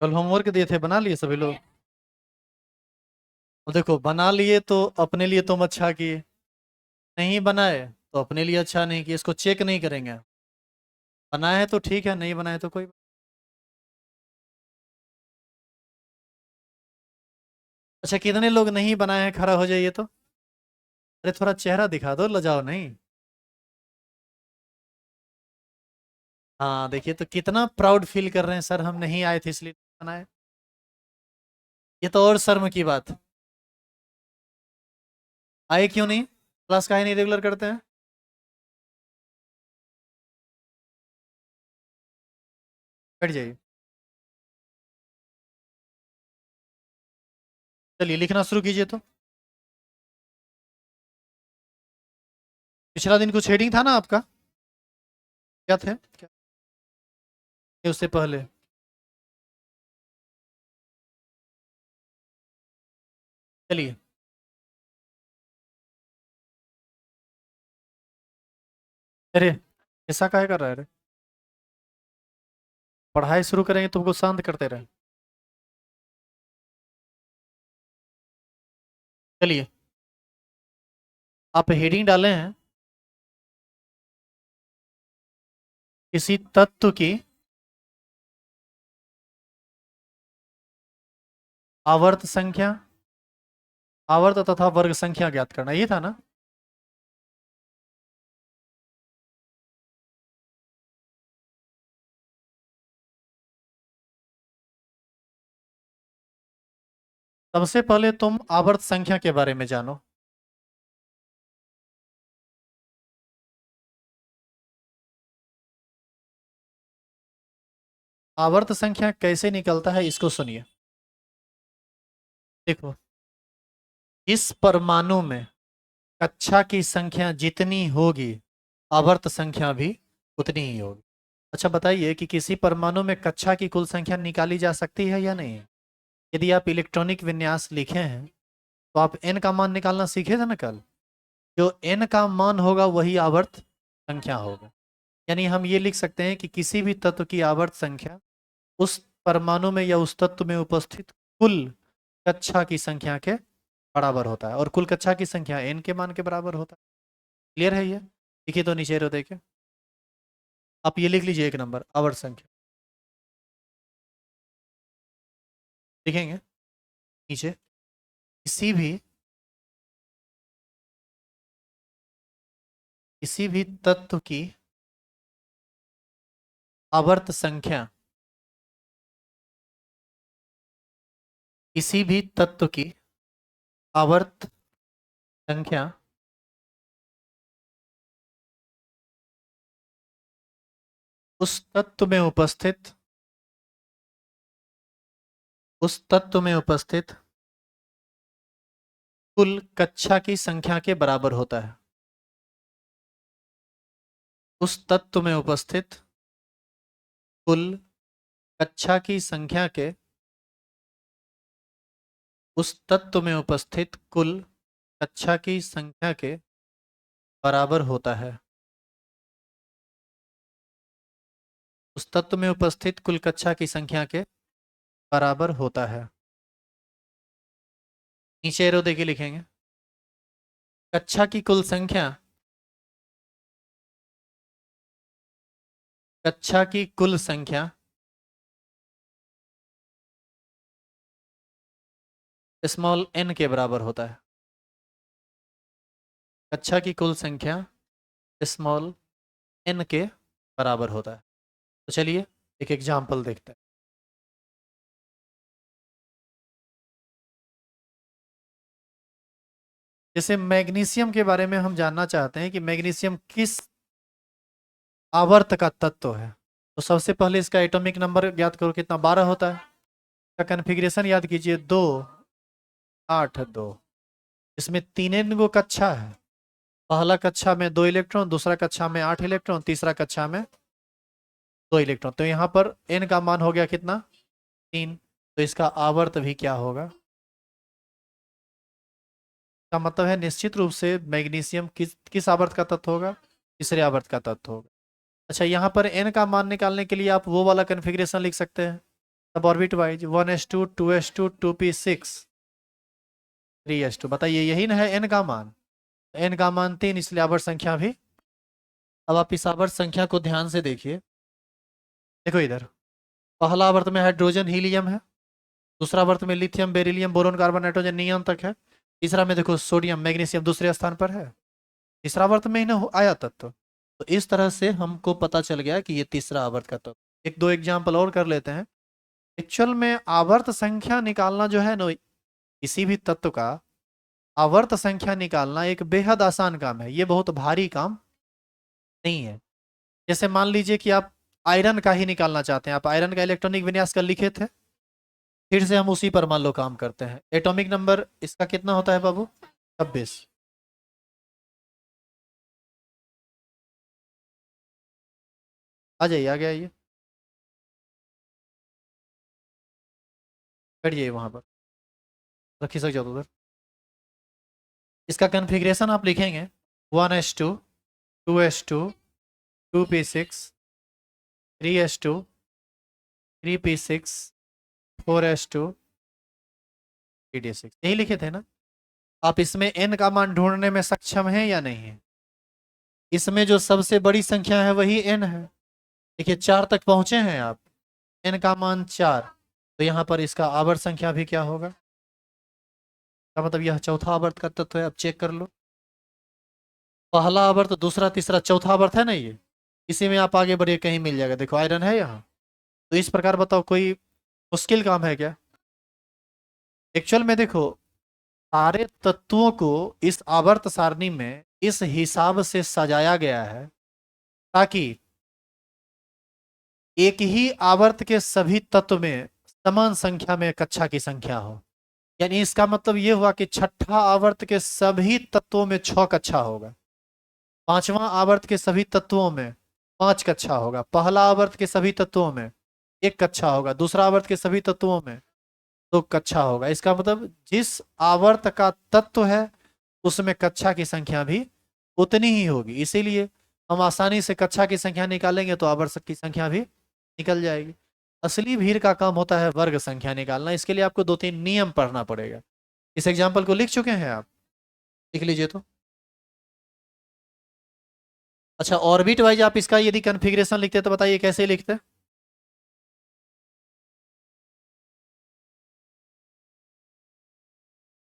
कल होमवर्क दिए थे, बना लिए सभी लोग? और देखो, बना लिए तो अपने लिए तुम अच्छा किए, नहीं बनाए तो अपने लिए अच्छा नहीं किए। इसको चेक नहीं करेंगे। बनाए है तो ठीक है, नहीं बनाए तो कोई। अच्छा, कितने लोग नहीं बनाए हैं, खड़ा हो जाइए तो। अरे थोड़ा चेहरा दिखा दो, लजाओ नहीं। हाँ देखिए, तो कितना प्राउड फील कर रहे हैं सर, हम नहीं आए थे इसलिए नहीं बनाए। ये तो और शर्म की बात। आए क्यों नहीं? क्लास काहे नहीं रेगुलर करते हैं? बैठ जाइए। चलिए लिखना शुरू कीजिए तो। पिछला दिन कुछ हेडिंग था ना आपका? क्या थे क्या? उससे पहले। चलिए। अरे ऐसा काहे कर रहा है रे? पढ़ाई शुरू करेंगे तुमको शांत करते रहे। चलिए, आप हेडिंग डाले हैं, किसी तत्व की आवर्त संख्या, आवर्त तथा वर्ग संख्या ज्ञात करना, ये था ना? सबसे पहले तुम आवर्त संख्या के बारे में जानो। आवर्त संख्या कैसे निकलता है इसको सुनिए। देखो, इस परमाणु में कक्षा की संख्या जितनी होगी, आवर्त संख्या भी उतनी ही होगी। अच्छा बताइए कि किसी परमाणु में कक्षा की कुल संख्या निकाली जा सकती है या नहीं? यदि आप इलेक्ट्रॉनिक विन्यास लिखे हैं तो आप n का मान निकालना सीखे थे ना कल। जो n का मान होगा वही आवर्त संख्या होगा। यानी हम ये लिख सकते हैं कि किसी भी तत्व की आवर्त संख्या उस परमाणु में या उस तत्व में उपस्थित कुल कक्षा की संख्या के बराबर होता है, और कुल कक्षा की संख्या n के मान के बराबर होता है। क्लियर है ये? लिखिए तो नीचे रो देखे। आप ये लिख लीजिए, एक नंबर आवर्त संख्या लिखेंगे नीचे। किसी भी तत्व की आवर्त संख्या, किसी भी तत्व की आवर्त संख्या उस तत्व में उपस्थित, उस तत्व में उपस्थित कुल कक्षा की संख्या के बराबर होता है। उस तत्व में उपस्थित कुल कक्षा की संख्या के, उस तत्व में उपस्थित कुल कक्षा की संख्या के बराबर होता है। उस तत्व में उपस्थित कुल कक्षा की संख्या के बराबर होता है। नीचे एरो देके लिखेंगे। कक्षा की कुल संख्या, कक्षा की कुल संख्या स्मॉल n के बराबर होता है। कक्षा की कुल संख्या स्मॉल n के बराबर होता है। तो चलिए एक एग्जाम्पल देखते हैं। जैसे मैग्नीशियम के बारे में हम जानना चाहते हैं कि मैग्नीशियम किस आवर्त का तत्व है। तो सबसे पहले इसका एटॉमिक नंबर ज्ञात करो, कितना? 12 होता है। इसका कन्फिग्रेशन याद कीजिए, 2 8 2। इसमें तीन गो कक्षा है। पहला कक्षा में 2 इलेक्ट्रॉन, दूसरा कक्षा में 8 इलेक्ट्रॉन, तीसरा कक्षा में 2 इलेक्ट्रॉन। तो यहाँ पर n का मान हो गया कितना? 3। तो इसका आवर्त भी क्या होगा? का मतलब है निश्चित रूप से मैग्नीशियम किस किस आवर्त का तत्व होगा? तीसरे आवर्त का तत्व होगा। अच्छा, यहाँ पर n का मान निकालने के लिए आप वो वाला कन्फिग्रेशन लिख सकते हैं। सब orbit wise 1s2 2s2 2p6 3s2। बताइए यही ना है n का मान। n का मान 3, इसलिए आवर्त संख्या भी। अब आप इस आवर्त संख्या को ध्यान से देखिए। देखो इधर, पहला आवर्त में हाइड्रोजन हीलियम है, दूसरा आवर्त में lithium beryllium boron carbon nitrogen neon तक है, तीसरा में देखो सोडियम मैग्नीशियम दूसरे स्थान पर है, तीसरा आवर्त में ही ना आया तत्व। तो इस तरह से हमको पता चल गया कि ये तीसरा आवर्त का तत्व। एक दो एग्जाम्पल और कर लेते हैं। एक्चुअल में आवर्त संख्या निकालना जो है ना, किसी भी तत्व का आवर्त संख्या निकालना एक बेहद आसान काम है, ये बहुत भारी काम नहीं है। जैसे मान लीजिए कि आप आयरन का ही निकालना चाहते हैं, आप आयरन का इलेक्ट्रॉनिक विन्यास कल लिखे थे, फिर से हम उसी पर मान लो काम करते हैं। एटॉमिक नंबर इसका कितना होता है बाबू? 26। आ जाइए, आ गया ये, बैठ जाइए वहां पर, रखी सक जाओ उधर। इसका कन्फिग्रेशन आप लिखेंगे 1s2 2s2 2p6 3s2 3p6 4s2 3d6, यही लिखे थे ना। आप इसमें n का मान ढूंढने में सक्षम हैं या नहीं है? इसमें जो सबसे बड़ी संख्या है वही n है। देखिए 4 तक पहुंचे हैं आप, n का मान 4, तो यहाँ पर इसका आवर्त संख्या भी क्या होगा? का मतलब यह चौथा आवर्त का तत्व है। अब चेक कर लो, पहला आवर्त दूसरा तीसरा चौथा आवर्त है ना ये, इसी में आप आगे बढ़िए कहीं मिल जाएगा। देखो आयरन है यहाँ। तो इस प्रकार बताओ कोई मुश्किल काम है क्या? एक्चुअल में देखो, सारे तत्वों को इस आवर्त सारणी में इस हिसाब से सजाया गया है ताकि एक ही आवर्त के सभी तत्व में समान संख्या में कक्षा की संख्या हो। यानी इसका मतलब यह हुआ कि छठा आवर्त के सभी तत्वों में 6 कक्षा होगा, पांचवा आवर्त के सभी तत्वों में 5 कक्षा होगा, पहला आवर्त के सभी तत्वों में 1 कक्षा होगा, दूसरा आवर्त के सभी तत्वों में 2 कक्षा होगा। इसका मतलब जिस आवर्त का तत्व है उसमें कक्षा की संख्या भी उतनी ही होगी। इसीलिए हम आसानी से कक्षा की संख्या निकालेंगे तो आवर्त की संख्या भी निकल जाएगी। असली भीड़ का काम होता है वर्ग संख्या निकालना। इसके लिए आपको 2-3 नियम पढ़ना पड़ेगा। इस एग्जाम्पल को लिख चुके हैं आप? लिख लीजिए तो। अच्छा, ऑर्बिट वाइज आप इसका यदि कन्फिग्रेशन लिखते तो बताइए कैसे लिखते?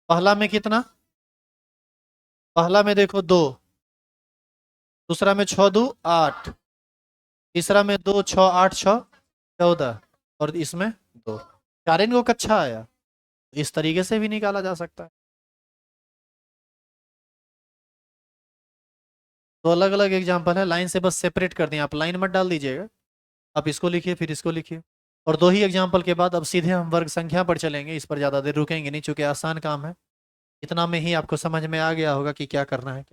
पहला में कितना? पहला में देखो 2, दूसरा में 6 2 8, तीसरा में 2 6 8 6 14, और इसमें 2, 4 इनको कक्षा आया। इस तरीके से भी निकाला जा सकता है। तो अलग अलग एग्जाम्पल है, लाइन से बस सेपरेट कर दिए, आप लाइन मत डाल दीजिएगा। आप इसको लिखिए फिर इसको लिखिए, और 2 ही एग्जाम्पल के बाद अब सीधे हम वर्ग संख्या पर चलेंगे। इस पर ज़्यादा देर रुकेंगे नहीं, चूंकि आसान काम है। इतना में ही आपको समझ में आ गया होगा कि क्या करना है।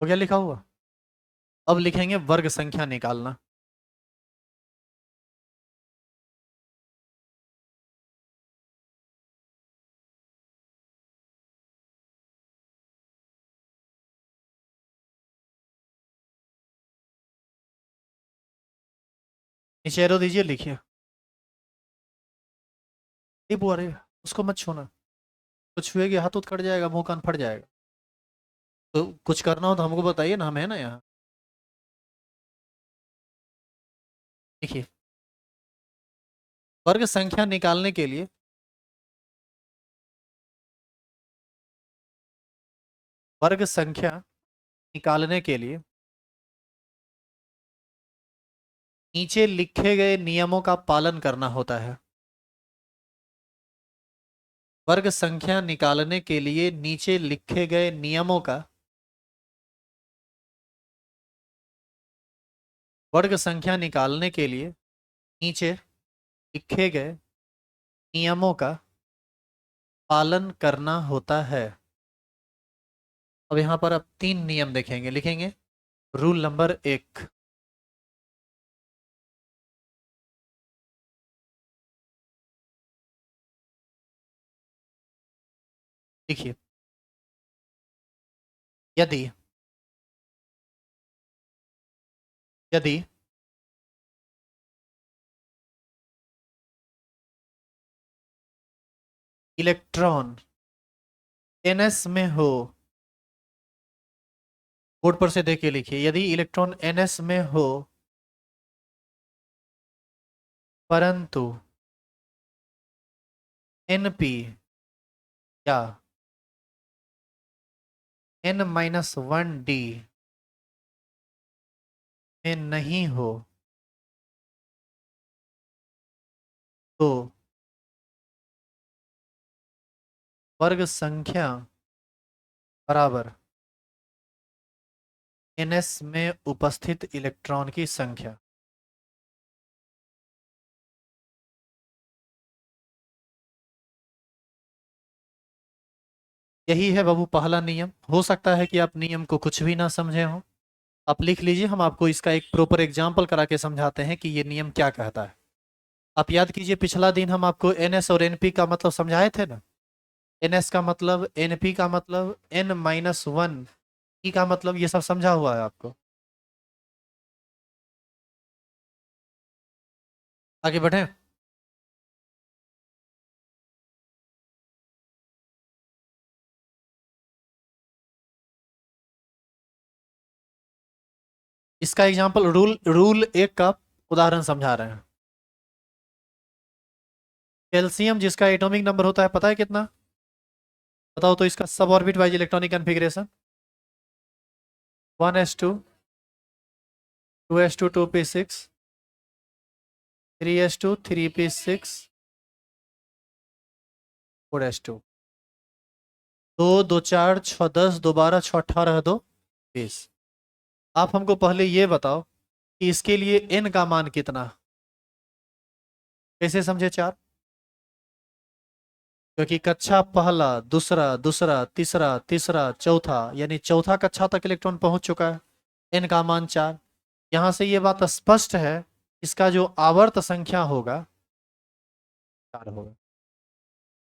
हो गया लिखा हुआ? अब लिखेंगे वर्ग संख्या निकालना। नीचे एरो दीजिए, लिखिए। नहीं बुआ रे, उसको मत छूना, कुछ छुएगी हाथ उत कट जाएगा, मुंह कान फट जाएगा। तो कुछ करना हो तो हमको बताइए ना, हम है ना यहाँ। देखिए, वर्ग संख्या निकालने के लिए वर्ग संख्या निकालने के लिए नीचे लिखे गए नियमों का पालन करना होता है। वर्ग संख्या निकालने के लिए नीचे लिखे गए नियमों का वर्ग संख्या निकालने के लिए नीचे लिखे गए नियमों का पालन करना होता है। अब यहाँ पर आप 3 नियम देखेंगे, लिखेंगे। रूल नंबर 1, देखिए, यदि यदि इलेक्ट्रॉन ns में हो, बोर्ड पर से देख के लिखिए, यदि इलेक्ट्रॉन ns में हो परंतु np या n-1d में नहीं हो, तो वर्ग संख्या बराबर ns में उपस्थित इलेक्ट्रॉन की संख्या। यही है बाबू पहला नियम। हो सकता है कि आप नियम को कुछ भी ना समझे हो, आप लिख लीजिए, हम आपको इसका एक प्रॉपर एग्जाम्पल करा के समझाते हैं कि ये नियम क्या कहता है। आप याद कीजिए, पिछला दिन हम आपको ns और np का मतलब समझाए थे ना। ns का मतलब, np का मतलब, n-1 p का मतलब, ये सब समझा हुआ है आपको। आगे बढ़े। इसका एग्जाम्पल रूल 1 का उदाहरण समझा रहे हैं। कैल्शियम जिसका एटॉमिक नंबर होता है पता है कितना? बताओ तो इसका सब orbit wise electronic configuration. 1s2, 2s2 2p6, 3s2 3p6, 4s2। 2 2 4 6 10, 2 12 6 18 2 20। आप हमको पहले ये बताओ कि इसके लिए n का मान कितना? कैसे समझे चार? क्योंकि कक्षा पहला, दूसरा, दूसरा, तीसरा, तीसरा, चौथा, यानी चौथा कक्षा तक इलेक्ट्रॉन पहुंच चुका है। n का मान 4। यहां से ये बात स्पष्ट है, इसका जो आवर्त संख्या होगा 4 होगा।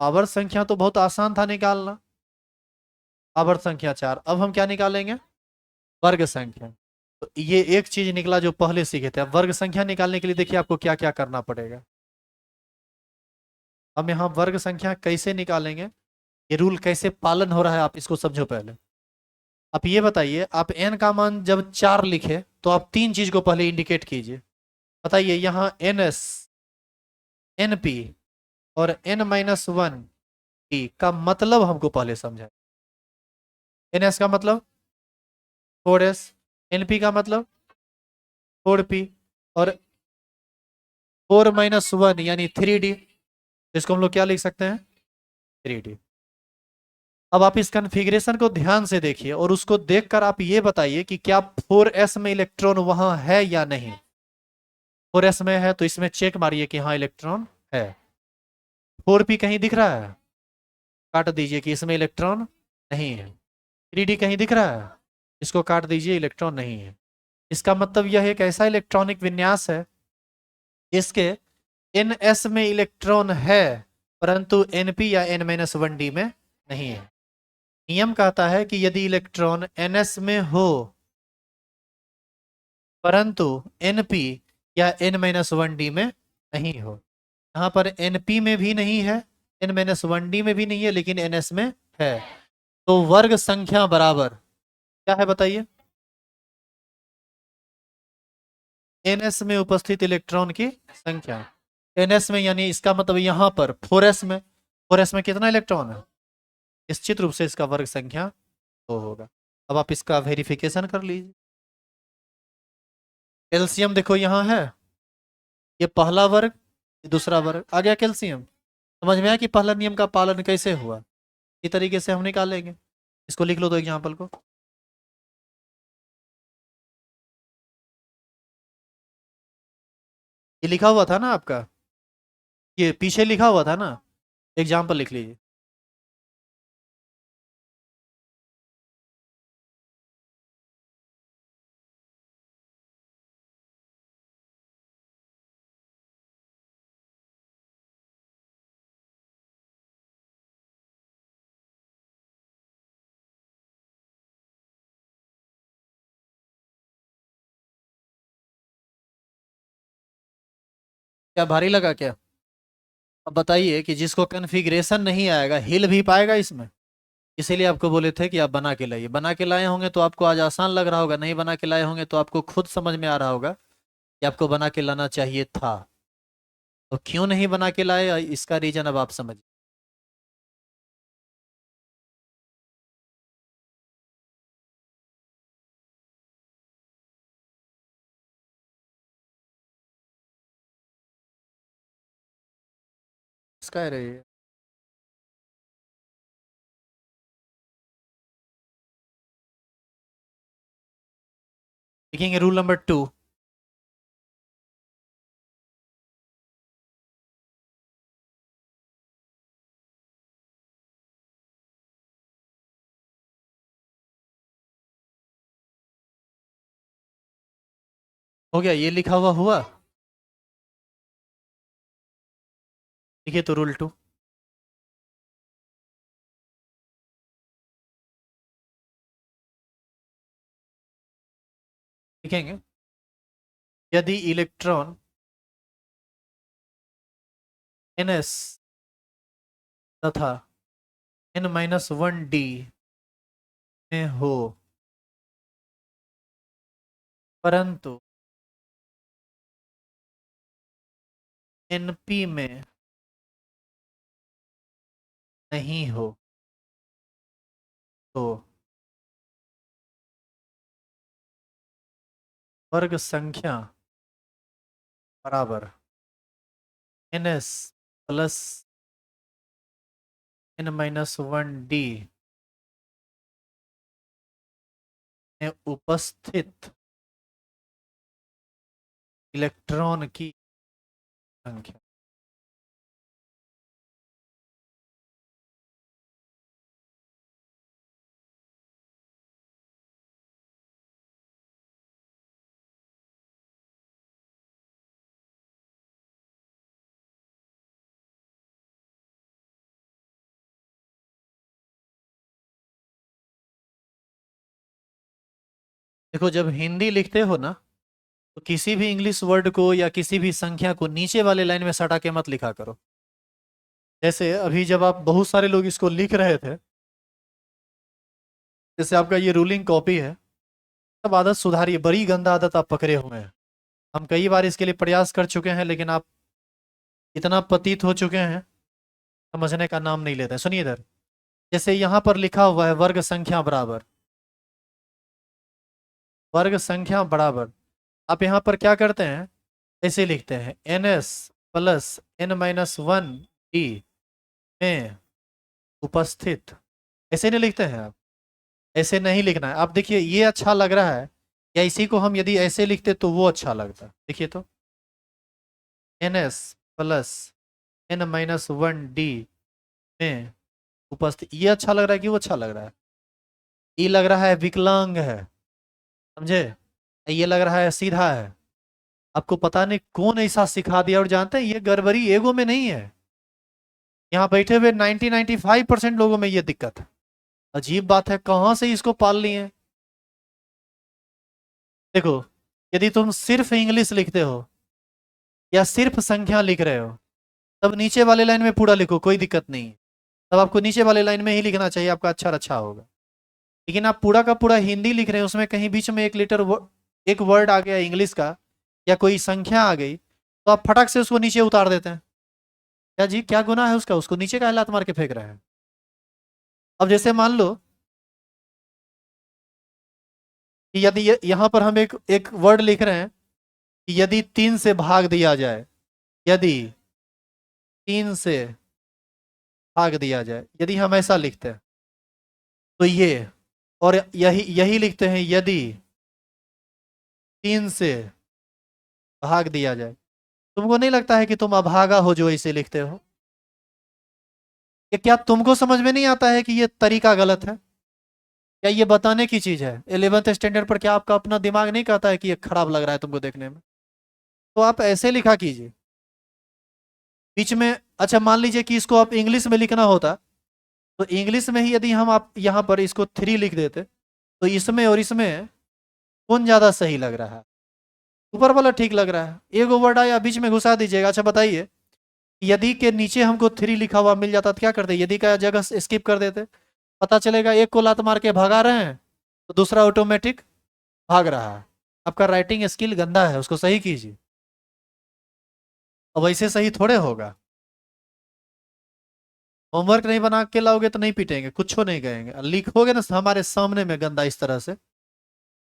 आवर्त संख्या तो बहुत आसान था निकालना, आवर्त संख्या 4। अब हम क्या निकालेंगे? वर्ग संख्या। तो ये एक चीज निकला जो पहले सीखे थे। अब वर्ग संख्या निकालने के लिए देखिए आपको क्या क्या करना पड़ेगा। हम यहाँ वर्ग संख्या कैसे निकालेंगे, ये रूल कैसे पालन हो रहा है, आप इसको समझो पहले। आप ये बताइए, आप n का मान जब 4 लिखे तो आप तीन चीज को पहले इंडिकेट कीजिए। बताइए, यहाँ ns, np और n-1 p का मतलब हमको पहले समझा। ns का मतलब 4s, np का मतलब 4p, और 4-1 यानी 3d। इसको हम लोग क्या लिख सकते हैं? 3d। अब आप इस कन्फिग्रेशन को ध्यान से देखिए और उसको देखकर आप ये बताइए कि क्या 4s में इलेक्ट्रॉन वहां है या नहीं। 4s में है तो इसमें चेक मारिए कि हाँ इलेक्ट्रॉन है। 4p कहीं दिख रहा है? काट दीजिए कि इसमें इलेक्ट्रॉन नहीं है। 3d कहीं दिख रहा है? इसको काट दीजिए, इलेक्ट्रॉन नहीं है। इसका मतलब यह एक ऐसा इलेक्ट्रॉनिक विन्यास है जिसके ns में इलेक्ट्रॉन है परंतु np या n-1d में नहीं है। नियम कहता है कि यदि इलेक्ट्रॉन ns में हो परंतु np या n-1d में नहीं हो। यहाँ पर np में भी नहीं है, n-1d में भी नहीं है, लेकिन ns में है। तो वर्ग संख्या बराबर क्या है बताइए? ns में उपस्थित इलेक्ट्रॉन की संख्या। ns में यानी इसका मतलब यहाँ पर 4s में, 4s में कितना इलेक्ट्रॉन है? निश्चित रूप से इसका वर्ग संख्या 2 होगा। अब आप इसका वेरिफिकेशन कर लीजिए। कैल्शियम देखो यहाँ है, ये पहला वर्ग, ये दूसरा वर्ग, आ गया कैल्शियम। समझ में आया कि पहला नियम का पालन कैसे हुआ? इसी तरीके से हम निकालेंगे। इसको लिख लो तो एग्जाम्पल को। ये लिखा हुआ था ना आपका, ये पीछे लिखा हुआ था ना, एग्जाम्पल लिख लीजिए। क्या भारी लगा क्या? अब बताइए कि जिसको कन्फिग्रेशन नहीं आएगा हिल भी पाएगा इसमें? इसीलिए आपको बोले थे कि आप बना के लाइए। बना के लाए होंगे तो आपको आज आसान लग रहा होगा, नहीं बना के लाए होंगे तो आपको खुद समझ में आ रहा होगा कि आपको बना के लाना चाहिए था। तो क्यों नहीं बना के लाए, इसका रीजन अब आप समझ। इसका है रही है। लिखेंगे रूल नंबर 2। हो गया, ये लिखा हुआ हुआ। लिखिए तो रूल 2। लिखेंगे यदि इलेक्ट्रॉन ns तथा n-1d में हो, परंतु np में नहीं हो, तो वर्ग संख्या बराबर ns प्लस n-1d में उपस्थित इलेक्ट्रॉन की संख्या। देखो जब हिंदी लिखते हो ना, तो किसी भी इंग्लिश वर्ड को या किसी भी संख्या को नीचे वाले लाइन में सटा के मत लिखा करो। जैसे अभी जब आप बहुत सारे लोग इसको लिख रहे थे, जैसे आपका ये रूलिंग कॉपी है, तब आदत सुधारिए, बड़ी गंदा आदत आप पकड़े हुए हैं। हम कई बार इसके लिए प्रयास कर चुके हैं, लेकिन आप इतना पतित हो चुके हैं, समझने का नाम नहीं लेते हैं। सुनिए इधर, जैसे यहाँ पर लिखा हुआ है वर्ग संख्या बराबर, वर्ग संख्या बराबर, आप यहाँ पर क्या करते हैं, ऐसे लिखते हैं ns प्लस n-1d में उपस्थित। ऐसे नहीं लिखते हैं आप, ऐसे नहीं लिखना है। आप देखिए ये अच्छा लग रहा है, या इसी को हम यदि ऐसे लिखते तो वो अच्छा लगता। देखिए तो ns प्लस n-1d में उपस्थित, ये अच्छा लग रहा है कि वो अच्छा लग रहा है? ये लग रहा है विकलांग है, समझे? ये लग रहा है सीधा है। आपको पता नहीं कौन ऐसा सिखा दिया, और जानते हैं ये गड़बड़ी एगो में नहीं है, यहाँ बैठे हुए 90-95% लोगों में ये दिक्कत है। अजीब बात है, कहाँ से इसको पाल लिए हैं। देखो, यदि तुम सिर्फ इंग्लिश लिखते हो या सिर्फ संख्या लिख रहे हो, तब नीचे वाले लाइन में पूरा लिखो, कोई दिक्कत नहीं है। तब आपको नीचे वाले लाइन में ही लिखना चाहिए, आपका अच्छा अच्छा होगा। लेकिन आप पूरा का पूरा हिंदी लिख रहे हैं, उसमें कहीं बीच में एक वर्ड आ गया इंग्लिश का, या कोई संख्या आ गई, तो आप फटक से उसको नीचे उतार देते हैं। क्या जी, क्या गुनाह है उसका? उसको नीचे का हालात मार के फेंक रहे हैं। अब जैसे मान लो कि यदि यहाँ पर हम एक एक वर्ड लिख रहे हैं कि यदि 3 से भाग दिया जाए, यदि 3 से भाग दिया जाए, यदि हम ऐसा लिखते हैं तो ये, और यही यही लिखते हैं यदि 3 से भाग दिया जाए। तुमको नहीं लगता है कि तुम अभागा हो जो इसे लिखते हो? ये क्या तुमको समझ में नहीं आता है कि ये तरीका गलत है? क्या ये बताने की चीज है? 11th स्टैंडर्ड पर क्या आपका अपना दिमाग नहीं कहता है कि ये खराब लग रहा है तुमको देखने में? तो आप ऐसे लिखा कीजिए बीच में। अच्छा मान लीजिए कि इसको आप इंग्लिश में लिखना होता, तो इंग्लिश में ही यदि हम आप यहाँ पर इसको 3 लिख देते, तो इसमें और इसमें कौन ज्यादा सही लग रहा है? ऊपर वाला ठीक लग रहा है, एक वर्ड आया बीच में घुसा दीजिएगा। अच्छा बताइए, यदि के नीचे हमको 3 लिखा हुआ मिल जाता तो क्या करते? यदि का जगह स्किप कर देते, पता चलेगा एक को लात मार के भगा रहे हैं तो दूसरा ऑटोमेटिक भाग रहा है। आपका राइटिंग स्किल गंदा है, उसको सही कीजिए। अब वैसे सही थोड़े होगा। होमवर्क नहीं बना के लाओगे तो नहीं पीटेंगे, कुछ नहीं कहेंगे। लिखोगे ना हमारे सामने में गंदा इस तरह से,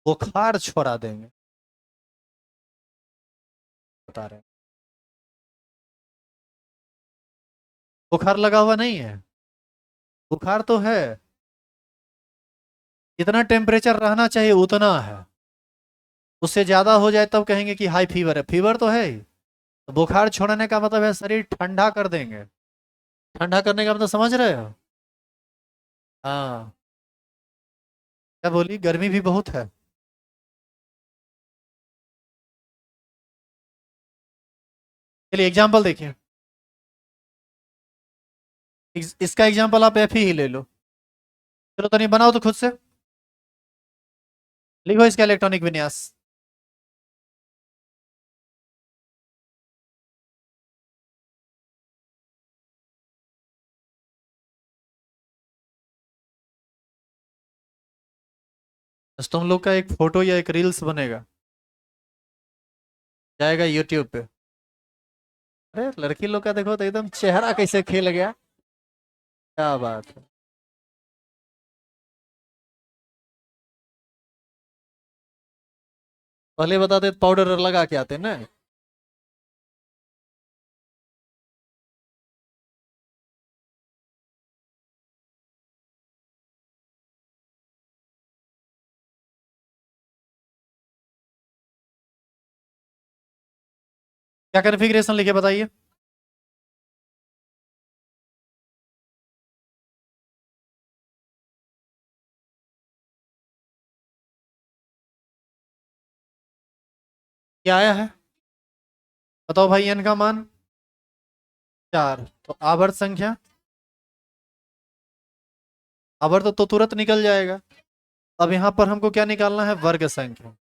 बुखार छोड़ा देंगे। बता रहे हैं, बुखार लगा हुआ नहीं है? बुखार तो है, जितना टेम्परेचर रहना चाहिए उतना है। उससे ज्यादा हो जाए तब कहेंगे कि हाई फीवर है, फीवर तो है ही। तो बुखार छोड़ने का मतलब है शरीर ठंडा कर देंगे। ठंडा करने का मतलब समझ रहे हो? हाँ। क्या बोली? गर्मी भी बहुत है। चलिए एग्जाम्पल देखिए। इसका एग्जाम्पल आप एफ ही ले लो। चलो तो नहीं बनाओ तो खुद से लिखो इसका इलेक्ट्रॉनिक विन्यास। बस तुम लोग का एक फोटो या एक रील्स बनेगा, जाएगा यूट्यूब पे। अरे लड़की लोग का देखो तो एकदम चेहरा कैसे खिल गया। क्या बात है। पहले बताते तो पाउडर लगा के आते ना। क्या कॉन्फ़िगरेशन लिखे बताइए। क्या आया है? बताओ भाई, एन का मान 4, तो आवर्त संख्या, आवर्त तो तुरंत निकल जाएगा। अब यहाँ पर हमको क्या निकालना है? वर्ग संख्या।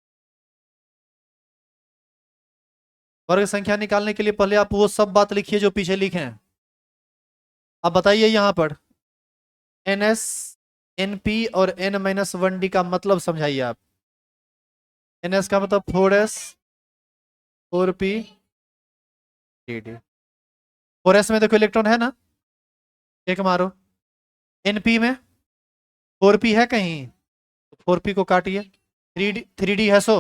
वर्ग संख्या निकालने के लिए पहले आप वो सब बात लिखिए जो पीछे लिखे हैं। अब बताइए यहाँ पर एन एस, एन पी और एन माइनस वन डी का मतलब समझाइए आप। एन एस का मतलब 4s, 4p, 3d। 4s में देखो इलेक्ट्रॉन है ना, एक मारो। एनपी में 4p है कहीं? 4p को काटिए। 3d है सो।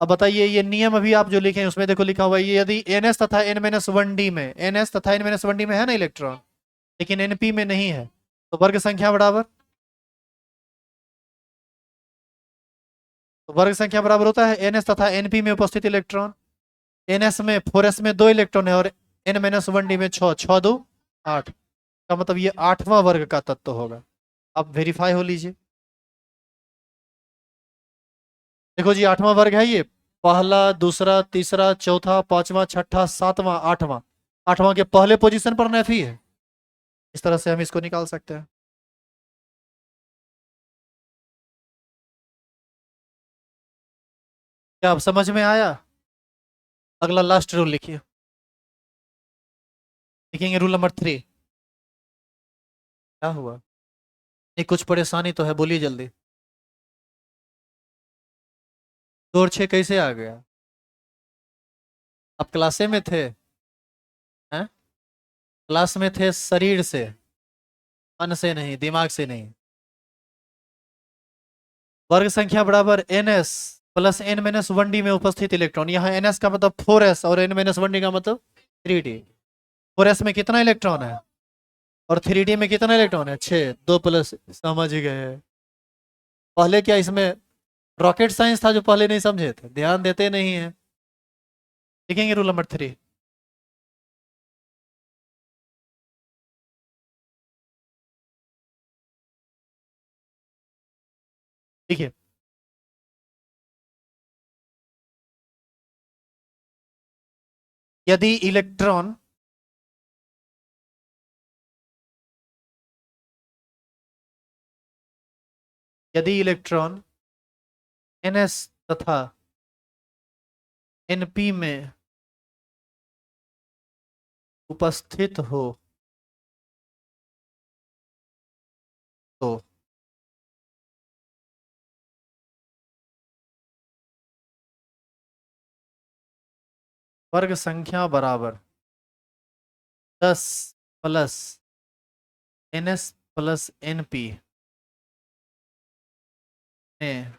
अब बताइए ये नियम अभी आप जो लिखे हैं उसमें देखो लिखा हुआ है, ये यदि एनएस तथा एन माइनस वन डी में, एनएस तथा एन माइनस वन डी में है ना इलेक्ट्रॉन, लेकिन एनपी में नहीं है, तो वर्ग संख्या बराबर, तो वर्ग संख्या बराबर होता है एनएस तथा एनपी में उपस्थित इलेक्ट्रॉन। एनएस में 4s में 2 इलेक्ट्रॉन है और एन माइनस वन डी में 6, 6 2 8, का मतलब ये 8वां वर्ग का तत्व होगा। अब वेरीफाई हो लीजिए। देखो जी 8वां वर्ग है ये, पहला, दूसरा, तीसरा, चौथा, पांचवा, छठा, सातवां, आठवां। आठवां के पहले पोजीशन पर नेफी है। इस तरह से हम इसको निकाल सकते हैं। क्या अब समझ में आया? अगला लास्ट रूल लिखिए। लिखेंगे रूल नंबर 3। क्या हुआ? ये कुछ परेशानी तो है, बोलिए जल्दी। 2 और 6 कैसे आ गया? आप क्लासे में थे? हैं? क्लास में थे शरीर से, मन से नहीं, दिमाग से नहीं। वर्ग संख्या बराबर N S plus N minus one D में उपस्थित इलेक्ट्रॉन। यहाँ एन एस का मतलब 4s और एन माइनस वन डी का मतलब 3d। 4s में कितना इलेक्ट्रॉन है और 3d में कितना इलेक्ट्रॉन है? 6, 2 प्लस। समझ गए? पहले क्या इसमें रॉकेट साइंस था जो पहले नहीं समझे थे? ध्यान देते नहीं है। लिखेंगे रूल नंबर 3। देखिए, यदि इलेक्ट्रॉन यदि इलेक्ट्रॉन ns तथा एनपी में उपस्थित हो तो वर्ग संख्या बराबर 10 + NS + NP में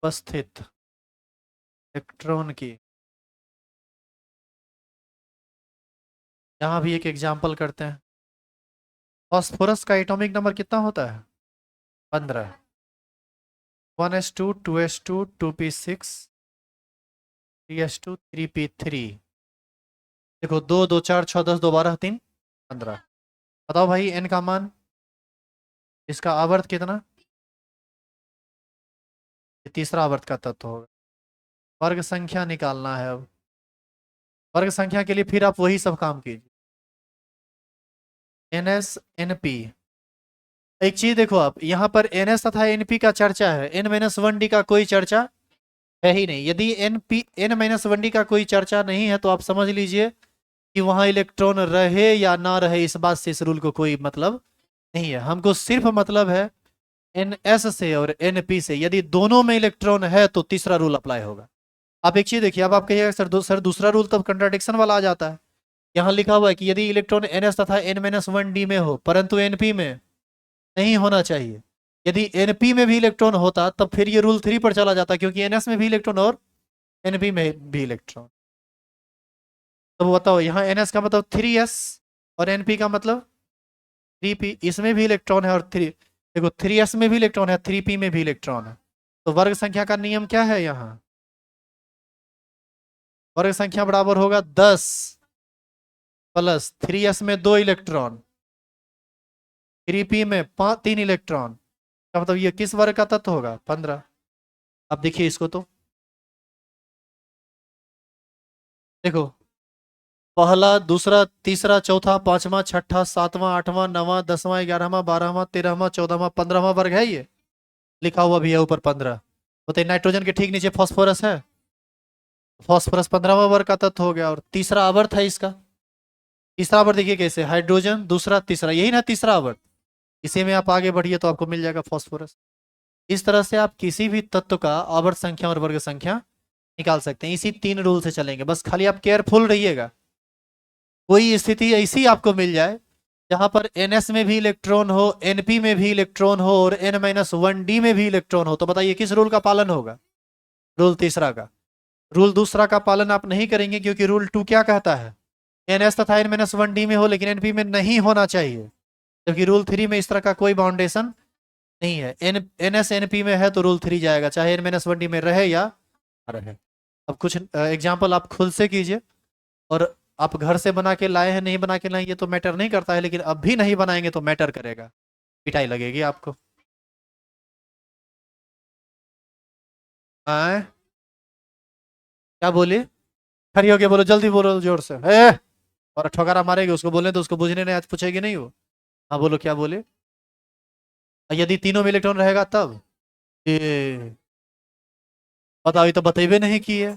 उपस्थित इलेक्ट्रॉन की। यहाँ भी एक एग्जाम्पल करते हैं। फास्फोरस का एटॉमिक नंबर कितना होता है? 15। 1s2 2s2 2p6 3s2 3p3। देखो 2 2 4 6 10 2 12 3 15। बताओ भाई n का मान, इसका आवर्त कितना? ये तीसरा आवर्त का तत्व होगा। वर्ग संख्या निकालना है अब। वर्ग संख्या के लिए फिर आप वही सब काम कीजिए। NS NP। एक चीज देखो, आप यहाँ पर NS तथा NP का चर्चा है, N-1D का कोई चर्चा है ही नहीं। यदि N-1D का कोई चर्चा नहीं है तो आप समझ लीजिए कि वहां इलेक्ट्रॉन रहे या ना रहे, इस बात से इस रूल को कोई मतलब नहीं है। हमको सिर्फ मतलब है NS से और NP से, यदि दोनों में इलेक्ट्रॉन है तो तीसरा रूल अप्लाई होगा। आप एक चीज देखिए, अब आप कहिएगा सर सर दूसरा रूल तब कंट्राडिक्शन वाला आ जाता है। यहाँ लिखा हुआ है कि यदि इलेक्ट्रॉन NS तथा N-1D में हो परंतु NP में नहीं होना चाहिए। यदि NP में भी इलेक्ट्रॉन होता तब फिर ये रूल 3 पर चला जाता, क्योंकि NS में भी इलेक्ट्रॉन और NP में भी इलेक्ट्रॉन। तो बताओ, यहाँ NS का मतलब 3s और NP का मतलब 3p। इसमें भी इलेक्ट्रॉन है और देखो 3s में भी इलेक्ट्रॉन है, 3p में भी इलेक्ट्रॉन है। तो वर्ग संख्या का नियम क्या है यहाँ? वर्ग संख्या बराबर होगा 10 + 3s में 2 इलेक्ट्रॉन, 3p में 3 इलेक्ट्रॉन का मतलब ये किस वर्ग का तत्व होगा? 15। अब देखिए इसको तो, देखो पहला दूसरा तीसरा चौथा पांचवा छठा सातवां आठवां नवां 10वां 11वां 12वां 13वां 14वां 15वां वर्ग है ये। लिखा हुआ भी है ऊपर 15। तो नाइट्रोजन के ठीक नीचे फास्फोरस है, फास्फोरस 15वां वर्ग का तत्व हो गया। और तीसरा आवर्त है इसका। तीसरा आवर्त देखिए कैसे, हाइड्रोजन दूसरा तीसरा, यही ना तीसरा आवर्त। इसी में आप आगे बढ़िए तो आपको मिल जाएगा फास्फोरस। इस तरह से आप किसी भी तत्व का आवर्त संख्या और वर्ग संख्या निकाल सकते हैं। इसी 3 रूल से चलेंगे, बस खाली आप केयरफुल रहिएगा। कोई स्थिति ऐसी आपको मिल जाए जहां पर NS में भी इलेक्ट्रॉन हो, NP में भी इलेक्ट्रॉन हो और N-1D में भी इलेक्ट्रॉन हो, तो बताइए किस रूल का पालन होगा? रूल तीसरा का। रूल दूसरा का पालन आप नहीं करेंगे, क्योंकि रूल 2 क्या कहता है? NS तथा N-1D में हो लेकिन NP में नहीं होना चाहिए, जबकि रूल 3 में इस तरह का कोई बाउंडेशन नहीं है। NS NP में है तो रूल 3 जाएगा, चाहे N-1D में रहे या ना रहे। अब कुछ एग्जाम्पल आप खुद से कीजिए, और आप घर से बना के लाए हैं नहीं बना के लाए ये तो मैटर नहीं करता है, लेकिन अब भी नहीं बनाएंगे तो मैटर करेगा, पिटाई लगेगी आपको। आए, क्या बोले? खड़ी होके बोलो, जल्दी बोलो जोर से। और ठोकरा मारेगी उसको, बोले तो उसको बुझने नहीं आज पूछेगी नहीं वो। हाँ बोलो क्या बोले? यदि तीनों में इलेक्ट्रॉन रहेगा तब ये बताओ, ये तो बतेबे नहीं किए,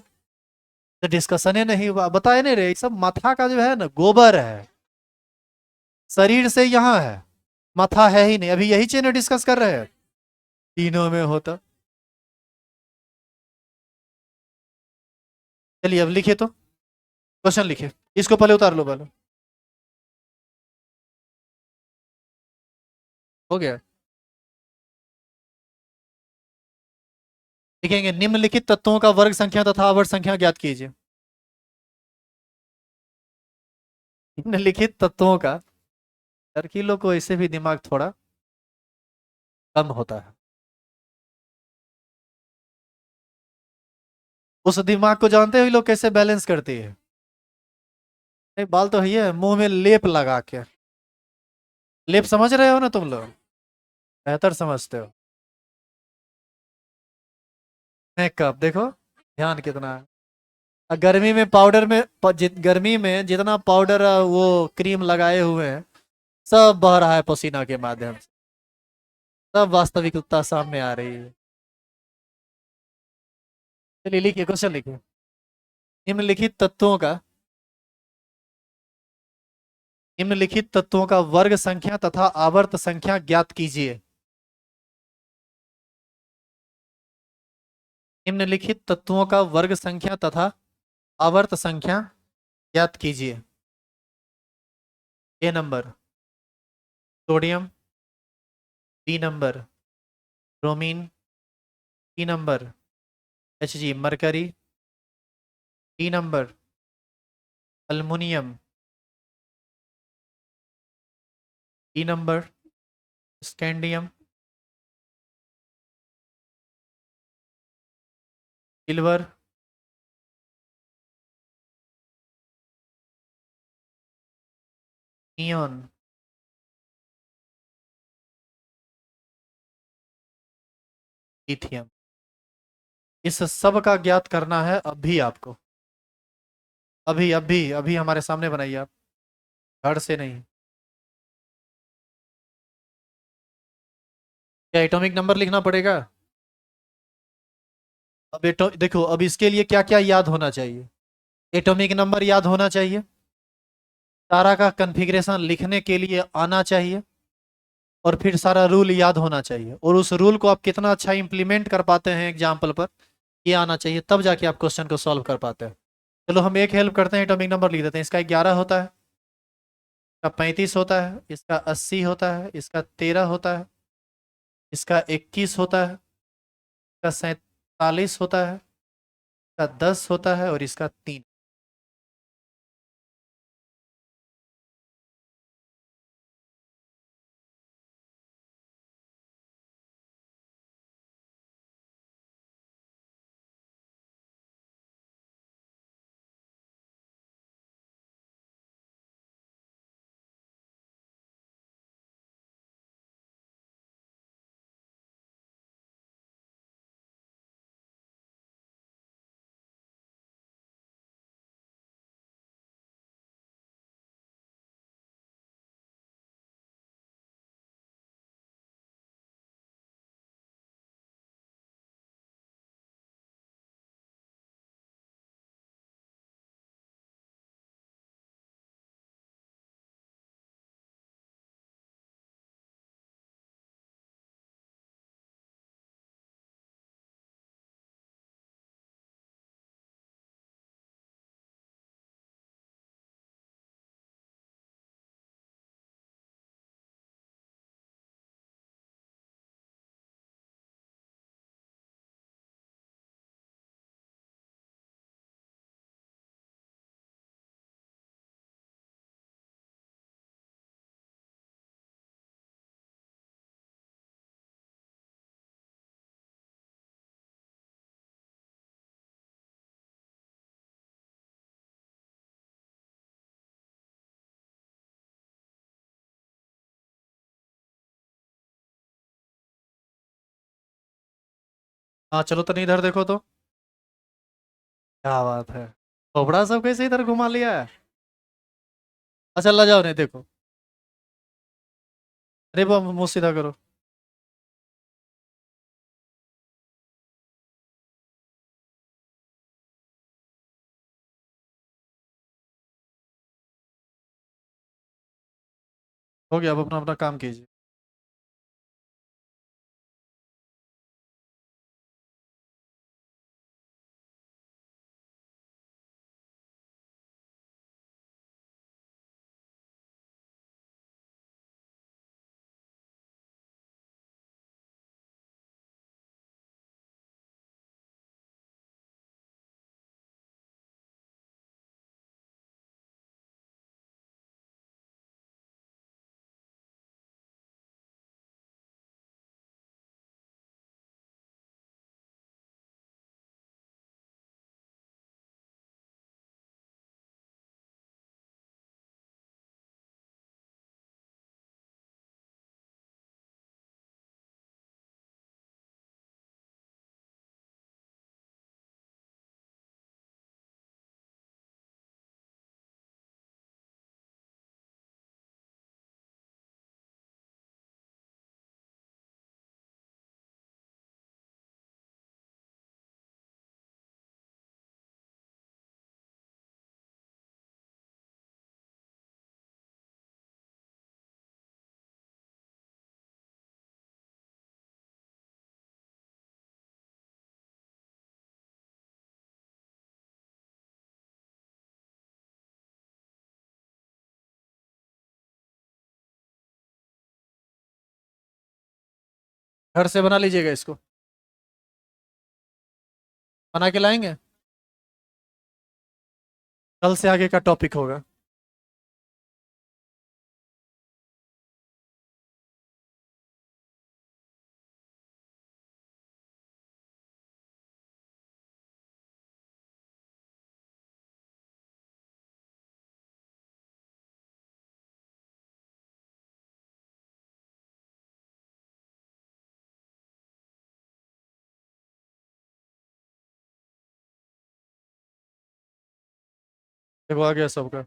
तो डिस्कशन ही नहीं हुआ, बताए नहीं रहे। ये सब माथा का जो है ना गोबर है, शरीर से यहाँ है, माथा है ही नहीं। अभी यही चीज डिस्कस कर रहे हैं, तीनों में होता। चलिए अब लिखिए तो, क्वेश्चन लिखिए, इसको पहले उतार लो पहले। हो गया। लिखेंगे निम्नलिखित तत्वों का वर्ग संख्या तथा आवर्त संख्या ज्ञात कीजिए। निम्नलिखित तत्वों का, लड़की को ऐसे भी दिमाग थोड़ा कम होता है। उस दिमाग को जानते हो ये लोग कैसे बैलेंस करती है? नहीं बाल तो है मुंह में लेप लगा के। लेप समझ रहे हो ना तुम लोग? बेहतर समझते हो। मेकअप देखो, ध्यान कितना है। गर्मी में पाउडर में गर्मी में जितना पाउडर वो क्रीम लगाए हुए हैं, सब बह रहा है पसीना के माध्यम से। सब वास्तविकता सामने आ रही है। चलिए लिखिए, क्वेश्चन लिखिए। निम्नलिखित तत्वों का निम्नलिखित तत्वों का वर्ग संख्या तथा आवर्त संख्या ज्ञात कीजिए। निम्नलिखित तत्वों का वर्ग संख्या तथा आवर्त संख्या ज्ञात कीजिए। A number sodium, B number bromine, C number Hg mercury, D number aluminium, E number scandium, silver, neon. Lithium. इस सब का ज्ञात करना है अभी आपको। अभी अभी अभी हमारे सामने बनाइए आप, घर से नहीं। क्या एटॉमिक नंबर लिखना पड़ेगा? अब देखो, अब इसके लिए क्या क्या याद होना चाहिए। एटॉमिक नंबर याद होना चाहिए, सारा का कॉन्फ़िगरेशन लिखने के लिए आना चाहिए, और फिर सारा रूल याद होना चाहिए, और उस रूल को आप कितना अच्छा इंप्लीमेंट कर पाते हैं एग्जाम्पल पर, ये आना चाहिए, तब जाके आप क्वेश्चन को सॉल्व कर पाते हैं। चलो हम एक हेल्प करते हैं, एटॉमिक नंबर लिख देते हैं। इसका 11 होता है, इसका 35 होता है, इसका 80 होता है, इसका 13 होता है, इसका 21 होता है, इसका 47 होता है, इसका 10 होता है, और इसका 3। हाँ चलो, तो नहीं, इधर देखो तो। क्या बात है, थोबड़ा सब कैसे इधर घुमा लिया है। अच्छा ला जाओ, नहीं देखो। अरे वो मुंह सीधा करो। हो गया, अब अपना अपना काम कीजिए। घर से बना लीजिएगा इसको, बना के लाएंगे। कल से आगे का टॉपिक होगा। देखो आ गया सबका।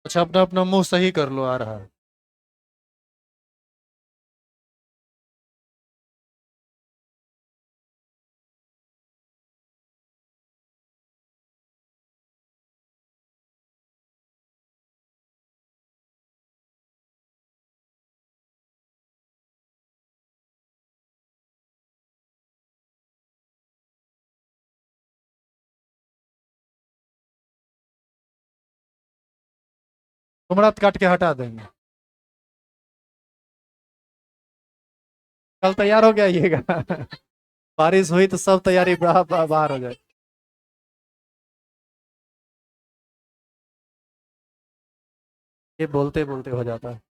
अच्छा, अपना अपना मुंह सही कर लो, आ रहा है। तुमरा काट के हटा देंगे। कल तैयार हो गया आइएगा। बारिश हुई तो सब तैयारी बाहर हो जाए। ये बोलते बोलते हो जाता है।